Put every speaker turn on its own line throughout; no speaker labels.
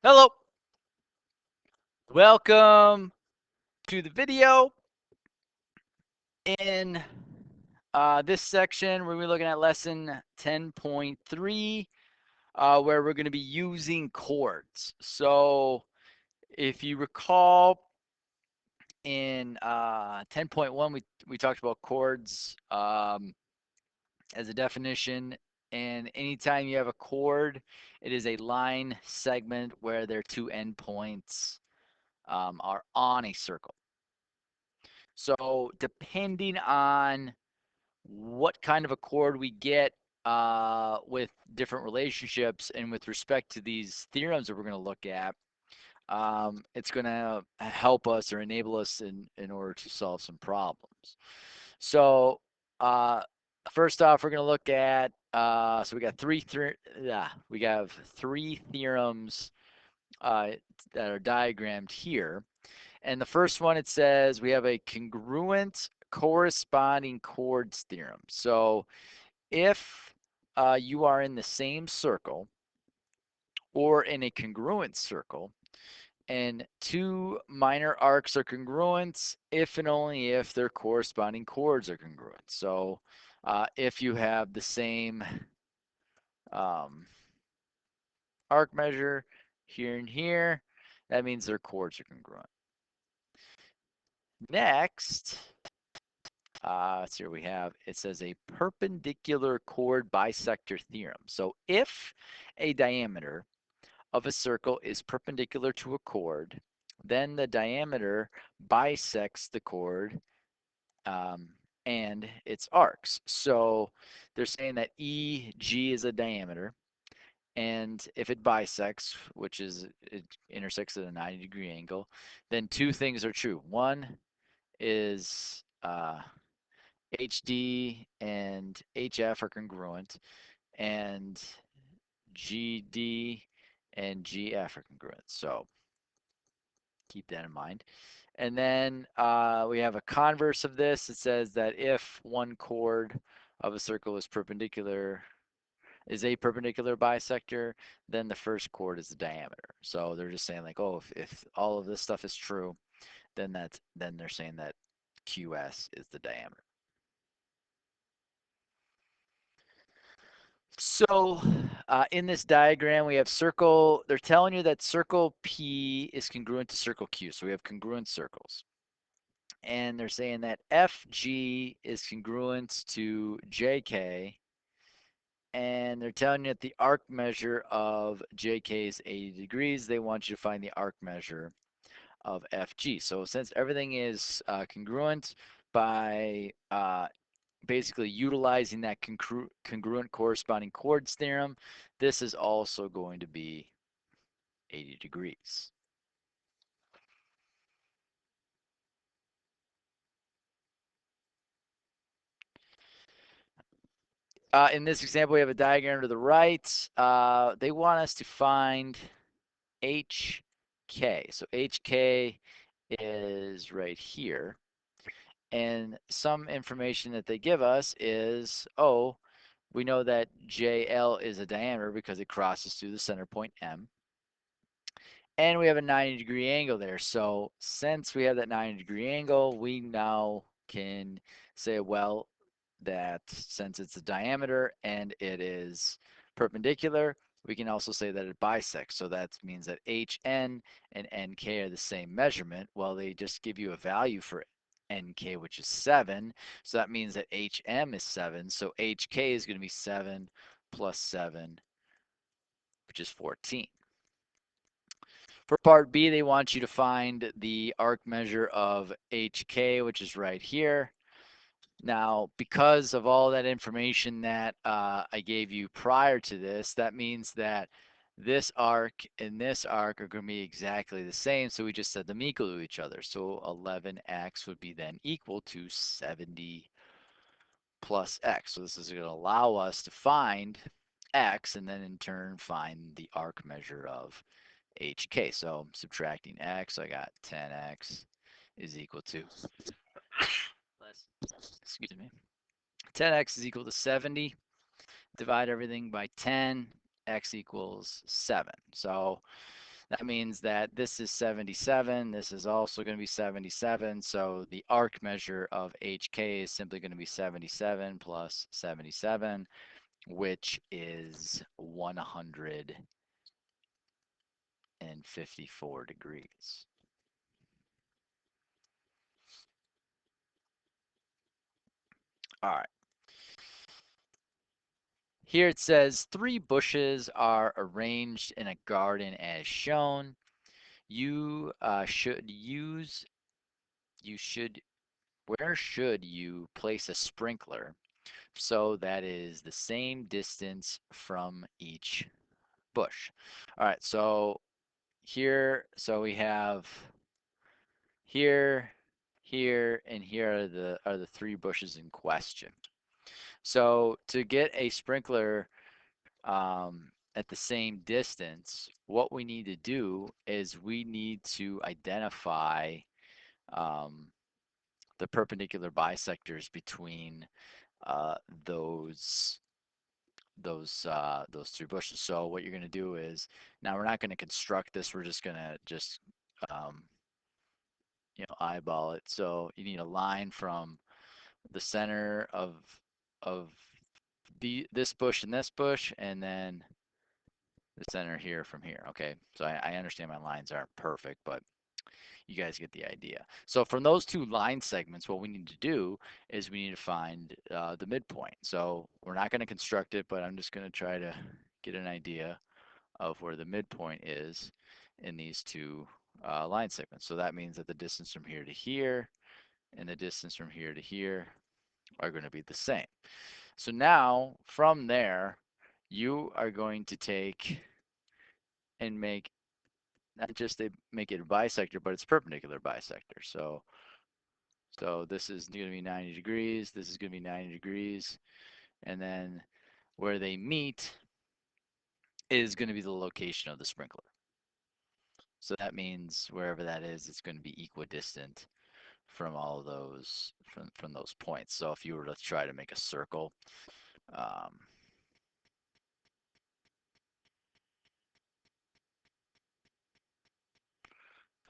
Hello, welcome to the video. In this section, we're looking at lesson 10.3, where we're going to be using chords. So if you recall, in 10.1, we talked about chords as a definition. And anytime you have a chord, it is a line segment where their two endpoints are on a circle. So depending on what kind of a chord we get with different relationships and with respect to these theorems that we're going to look at, it's going to help us or enable us in order to solve some problems. So first off, we're going to look at, so we got we have three theorems that are diagrammed here. And the first one, it says we have a congruent corresponding chords theorem. So if you are in the same circle or in a congruent circle, and two minor arcs are congruent if and only if their corresponding chords are congruent. So if you have the same um, arc measure here and here, that means their chords are congruent. Next, so here we have, it says a perpendicular chord bisector theorem. So if a diameter of a circle is perpendicular to a chord, then the diameter bisects the chord and its arcs. So they're saying that EG is a diameter, and if it bisects, which is it intersects at a 90-degree angle, then two things are true. One is HD and HF are congruent, and GD and GF are congruent. So keep that in mind. And then we have a converse of this. It says that if one chord of a circle is a perpendicular bisector, then the first chord is the diameter. So they're just saying like, oh, if all of this stuff is true, then they're saying that QS is the diameter. So in this diagram, we have circle. They're telling you that circle P is congruent to circle Q. So we have congruent circles. And they're saying that FG is congruent to JK. And they're telling you that the arc measure of JK is 80 degrees. They want you to find the arc measure of FG. So since everything is congruent by basically utilizing that congruent corresponding chords theorem, this is also going to be 80 degrees. In this example, we have a diagram to the right. They want us to find HK. So HK is right here. And some information that they give us is, oh, we know that JL is a diameter because it crosses through the center point M. And we have a 90-degree angle there. So since we have that 90-degree angle, we now can say, well, that since it's a diameter and it is perpendicular, we can also say that it bisects. So that means that HN and NK are the same measurement. Well, they just give you a value for NK, which is 7. So that means that HM is 7. So HK is going to be 7 plus 7, which is 14. For part B, they want you to find the arc measure of HK, which is right here. Now, because of all that information that I gave you prior to this, that means that this arc and this arc are going to be exactly the same. So we just set them equal to each other. So 11x would be then equal to 70 plus x. So this is going to allow us to find x and then in turn find the arc measure of HK. So I'm subtracting x. So I got 10x is equal to, excuse me, 10x is equal to 70. Divide everything by 10, x equals 7. So That means that this is 77. This is also going to be 77. So the arc measure of HK is simply going to be 77 plus 77, which is 154 degrees. All right. Here it says 3 bushes are arranged in a garden as shown. You should use, you should, where should you place a sprinkler so that is the same distance from each bush? All right, so here, so we have here, here, and here are the 3 bushes in question. So to get a sprinkler at the same distance, what we need to do is we need to identify um, the perpendicular bisectors between uh, those those 3 bushes. So what you're going to do is, now we're not going to construct this. We're just going to um, eyeball it. So you need a line from the center of this bush and this bush, and then the center here from here. Okay, so I understand my lines aren't perfect, but you guys get the idea. So from those 2 line segments, what we need to do is we need to find the midpoint. So we're not going to construct it, but I'm just going to try to get an idea of where the midpoint is in these 2 line segments. So that means that the distance from here to here and the distance from here to here are going to be the same. So now from there, you are going to take and make not just make it a bisector, but it's perpendicular bisector. So this is going to be 90 degrees. This is going to be 90 degrees. And then where they meet is going to be the location of the sprinkler. So that means wherever that is, it's going to be equidistant from all of those, from those points. So if you were to try to make a circle, um,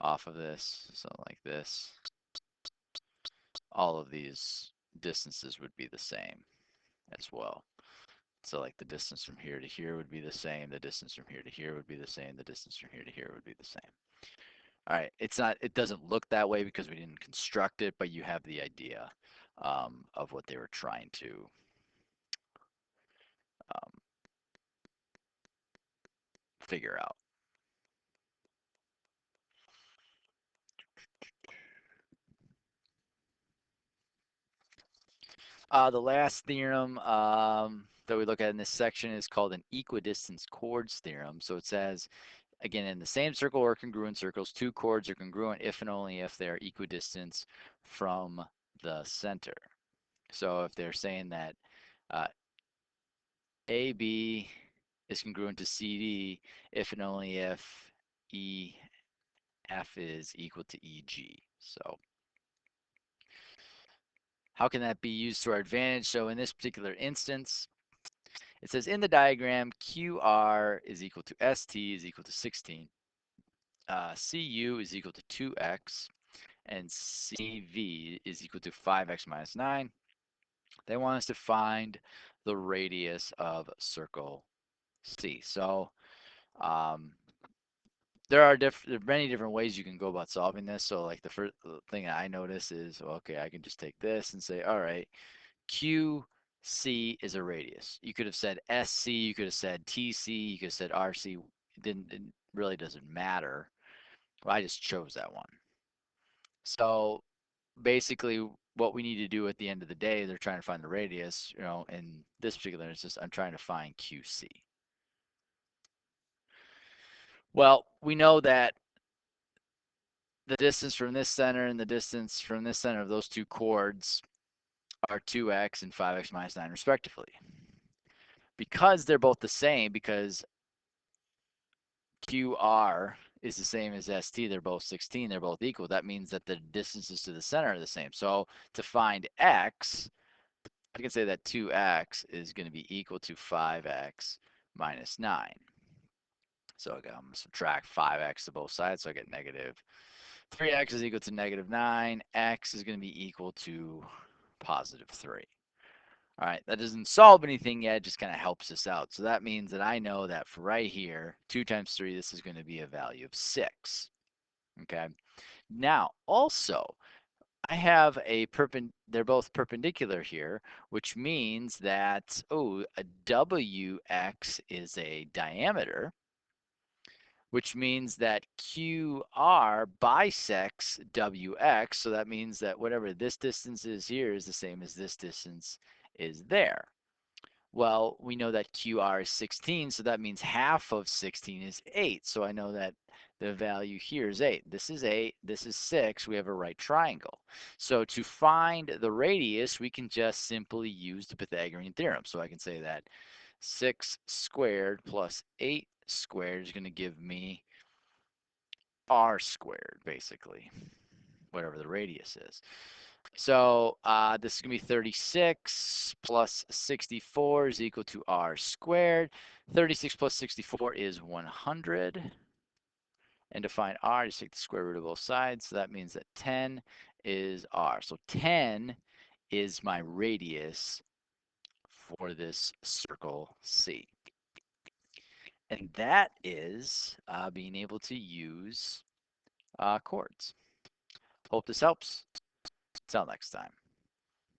off of this, something like this, all of these distances would be the same as well. So like the distance from here to here would be the same, the distance from here to here would be the same, the distance from here to here would be the same. All right, it doesn't look that way because we didn't construct it, but you have the idea of what they were trying to um, figure out. The last theorem that we look at in this section is called an equidistance chords theorem. So it says, again, in the same circle or congruent circles, 2 chords are congruent if and only if they are equidistant from the center. So if they're saying that uh, AB is congruent to CD if and only if EF is equal to EG. So how can that be used to our advantage? So in this particular instance, it says in the diagram, QR is equal to ST is equal to 16. CU is equal to 2x, and CV is equal to 5x minus 9. They want us to find the radius of circle C. So um, there are many different ways you can go about solving this. So like the first thing I notice is, well, okay, I can just take this and say, all right, QC is a radius. You could have said SC, you could have said TC, you could have said RC. It really doesn't matter. Well, I just chose that one. So basically what we need to do at the end of the day, they're trying to find the radius, in this particular instance, I'm trying to find QC. Well, we know that the distance from this center and the distance from this center of those 2 chords are 2x and 5x minus 9 respectively. Because they're both the same, because QR is the same as ST, they're both 16, they're both equal, that means that the distances to the center are the same. So to find x, I can say that 2x is going to be equal to 5x minus 9. So again, I'm going to subtract 5x to both sides, so I get negative 3x is equal to negative 9. X is going to be equal to positive 3. All right, that doesn't solve anything yet, it just kind of helps us out. So that means that I know that for right here, 2 times 3, this is going to be a value of 6. Okay. Now, also, I have they're both perpendicular here, which means that, a WX is a diameter, which means that QR bisects WX. So that means that whatever this distance is here is the same as this distance is there. Well, we know that QR is 16, so that means half of 16 is 8. So I know that the value here is 8. This is 8, this is 6. We have a right triangle. So to find the radius, we can just simply use the Pythagorean theorem. So I can say that 6 squared plus 8 squared is going to give me r squared, basically, whatever the radius is. So this is going to be 36 plus 64 is equal to r squared. 36 plus 64 is 100. And to find r, just take the square root of both sides. So that means that 10 is r. So 10 is my radius for this circle C. And that is being able to use chords. Hope this helps. Until next time.